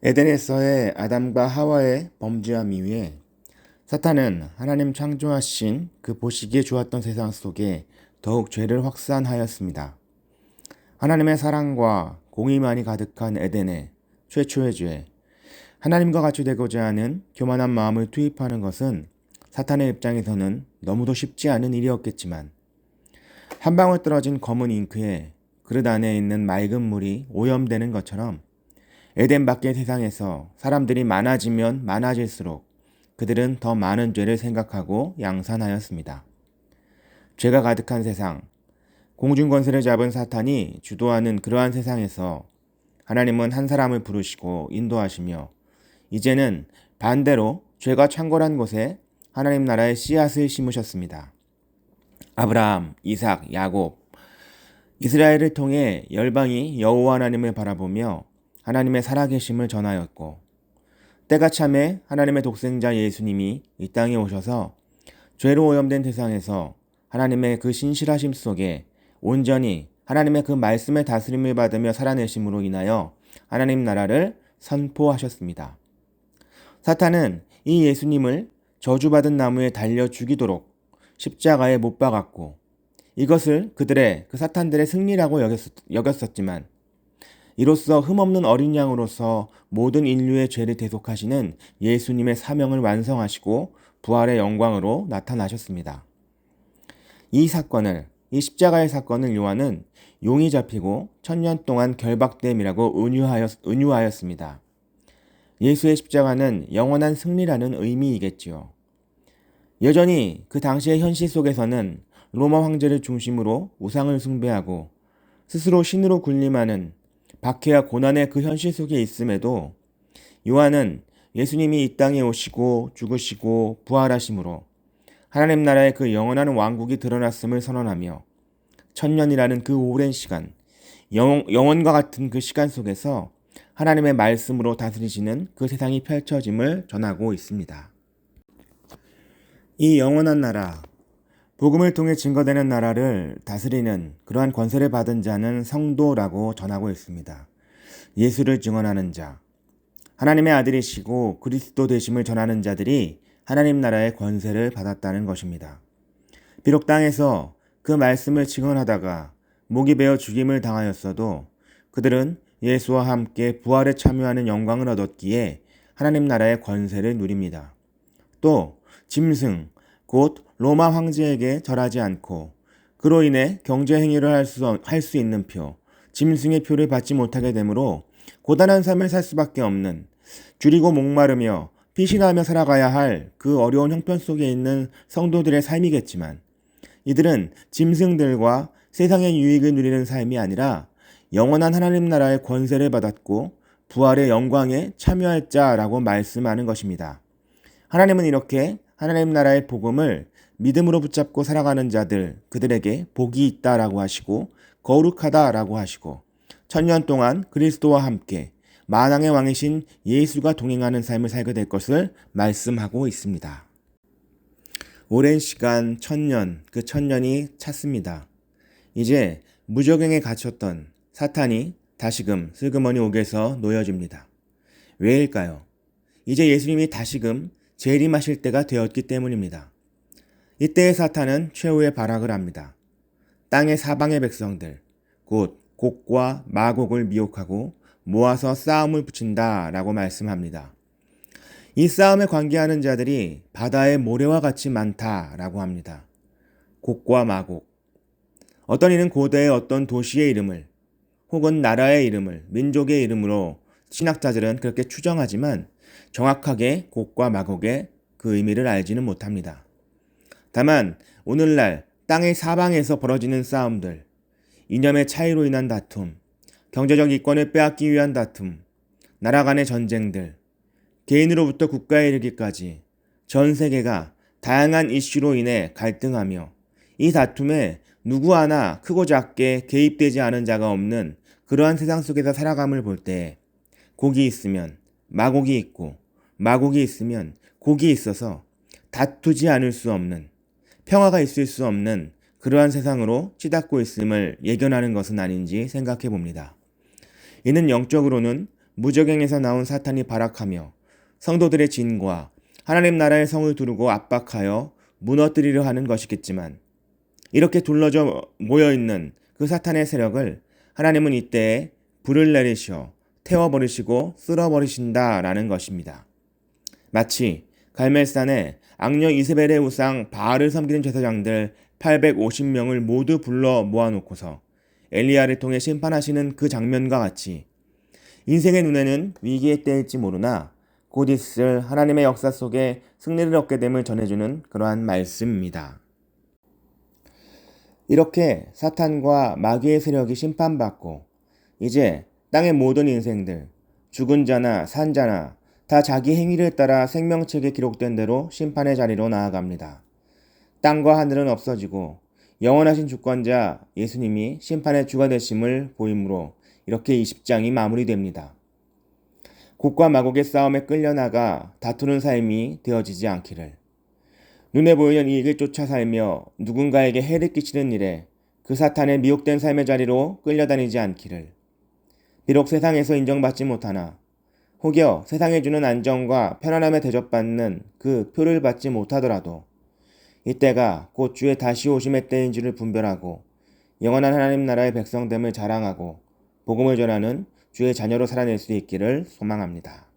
에덴에서의 아담과 하와의 범죄함 이후에 사탄은 하나님 창조하신 그 보시기에 좋았던 세상 속에 더욱 죄를 확산하였습니다. 하나님의 사랑과 공의만이 가득한 에덴의 최초의 죄, 하나님과 같이 되고자 하는 교만한 마음을 투입하는 것은 사탄의 입장에서는 너무도 쉽지 않은 일이었겠지만 한 방울 떨어진 검은 잉크에 그릇 안에 있는 맑은 물이 오염되는 것처럼 에덴 밖의 세상에서 사람들이 많아지면 많아질수록 그들은 더 많은 죄를 생각하고 양산하였습니다. 죄가 가득한 세상, 공중권세를 잡은 사탄이 주도하는 그러한 세상에서 하나님은 한 사람을 부르시고 인도하시며 이제는 반대로 죄가 창궐한 곳에 하나님 나라의 씨앗을 심으셨습니다. 아브라함, 이삭, 야곱, 이스라엘을 통해 열방이 여호와 하나님을 바라보며 하나님의 살아계심을 전하였고 때가 참에 하나님의 독생자 예수님이 이 땅에 오셔서 죄로 오염된 세상에서 하나님의 그 신실하심 속에 온전히 하나님의 그 말씀의 다스림을 받으며 살아내심으로 인하여 하나님 나라를 선포하셨습니다. 사탄은 이 예수님을 저주받은 나무에 달려 죽이도록 십자가에 못 박았고 이것을 그들의 그 사탄들의 승리라고 여겼었지만 이로써 흠없는 어린 양으로서 모든 인류의 죄를 대속하시는 예수님의 사명을 완성하시고 부활의 영광으로 나타나셨습니다. 이 십자가의 사건을 요한은 용이 잡히고 1000년 동안 결박됨이라고 은유하였습니다. 예수의 십자가는 영원한 승리라는 의미이겠지요. 여전히 그 당시의 현실 속에서는 로마 황제를 중심으로 우상을 숭배하고 스스로 신으로 군림하는 박해와 고난의 그 현실 속에 있음에도 요한은 예수님이 이 땅에 오시고 죽으시고 부활하심으로 하나님 나라의 그 영원한 왕국이 드러났음을 선언하며 1000년이라는 그 오랜 시간, 영원과 같은 그 시간 속에서 하나님의 말씀으로 다스리시는 그 세상이 펼쳐짐을 전하고 있습니다. 이 영원한 나라, 복음을 통해 증거되는 나라를 다스리는 그러한 권세를 받은 자는 성도라고 전하고 있습니다. 예수를 증언하는 자, 하나님의 아들이시고 그리스도 되심을 전하는 자들이 하나님 나라의 권세를 받았다는 것입니다. 비록 땅에서 그 말씀을 증언하다가 목이 베어 죽임을 당하였어도 그들은 예수와 함께 부활에 참여하는 영광을 얻었기에 하나님 나라의 권세를 누립니다. 또 짐승, 곧 로마 황제에게 절하지 않고 그로 인해 경제 행위를 할 수 있는 표, 짐승의 표를 받지 못하게 되므로 고단한 삶을 살 수밖에 없는 줄이고 목마르며 피신하며 살아가야 할 그 어려운 형편 속에 있는 성도들의 삶이겠지만 이들은 짐승들과 세상의 유익을 누리는 삶이 아니라 영원한 하나님 나라의 권세를 받았고 부활의 영광에 참여할 자라고 말씀하는 것입니다. 하나님은 이렇게 하나님 나라의 복음을 믿음으로 붙잡고 살아가는 자들, 그들에게 복이 있다라고 하시고 거룩하다라고 하시고 1000년 동안 그리스도와 함께 만왕의 왕이신 예수가 동행하는 삶을 살게 될 것을 말씀하고 있습니다. 오랜 시간 1000년, 그 1000년이 찼습니다. 이제 무적행에 갇혔던 사탄이 다시금 슬그머니 옥에서 놓여집니다. 왜일까요? 이제 예수님이 다시금 재림하실 때가 되었기 때문입니다. 이때의 사탄은 최후의 발악을 합니다. 땅의 사방의 백성들, 곧 곡과 마곡을 미혹하고 모아서 싸움을 붙인다 라고 말씀합니다. 이 싸움에 관계하는 자들이 바다의 모래와 같이 많다라고 합니다. 곡과 마곡. 어떤 이는 고대의 어떤 도시의 이름을 혹은 나라의 이름을 민족의 이름으로 신학자들은 그렇게 추정하지만 정확하게 곡과 마곡의 그 의미를 알지는 못합니다. 다만 오늘날 땅의 사방에서 벌어지는 싸움들, 이념의 차이로 인한 다툼, 경제적 이권을 빼앗기 위한 다툼, 나라 간의 전쟁들, 개인으로부터 국가에 이르기까지 전 세계가 다양한 이슈로 인해 갈등하며 이 다툼에 누구 하나 크고 작게 개입되지 않은 자가 없는 그러한 세상 속에서 살아감을 볼 때 곡이 있으면 마곡이 있고 마곡이 있으면 곡이 있어서 다투지 않을 수 없는 평화가 있을 수 없는 그러한 세상으로 치닫고 있음을 예견하는 것은 아닌지 생각해 봅니다. 이는 영적으로는 무적행에서 나온 사탄이 발악하며 성도들의 진과 하나님 나라의 성을 두르고 압박하여 무너뜨리려 하는 것이겠지만, 이렇게 둘러져 모여있는 그 사탄의 세력을 하나님은 이때에 불을 내리셔 태워버리시고 쓸어버리신다라는 것입니다. 마치 갈멜산에 악녀 이세벨의 우상 바알을 섬기는 제사장들 850명을 모두 불러 모아놓고서 엘리야를 통해 심판하시는 그 장면과 같이 인생의 눈에는 위기의 때일지 모르나 곧 있을 하나님의 역사 속에 승리를 얻게 됨을 전해주는 그러한 말씀입니다. 이렇게 사탄과 마귀의 세력이 심판받고 이제 땅의 모든 인생들, 죽은 자나 산 자나 다 자기 행위를 따라 생명책에 기록된 대로 심판의 자리로 나아갑니다. 땅과 하늘은 없어지고 영원하신 주권자 예수님이 심판의 주가 되심을 보이므로 이렇게 20장이 마무리됩니다. 곡과 마곡의 싸움에 끌려나가 다투는 삶이 되어지지 않기를, 눈에 보이는 이익을 쫓아 살며 누군가에게 해를 끼치는 일에 그 사탄의 미혹된 삶의 자리로 끌려다니지 않기를, 비록 세상에서 인정받지 못하나 혹여 세상에 주는 안정과 편안함에 대접받는 그 표를 받지 못하더라도 이때가 곧 주의 다시 오심의 때인 줄을 분별하고 영원한 하나님 나라의 백성됨을 자랑하고 복음을 전하는 주의 자녀로 살아낼 수 있기를 소망합니다.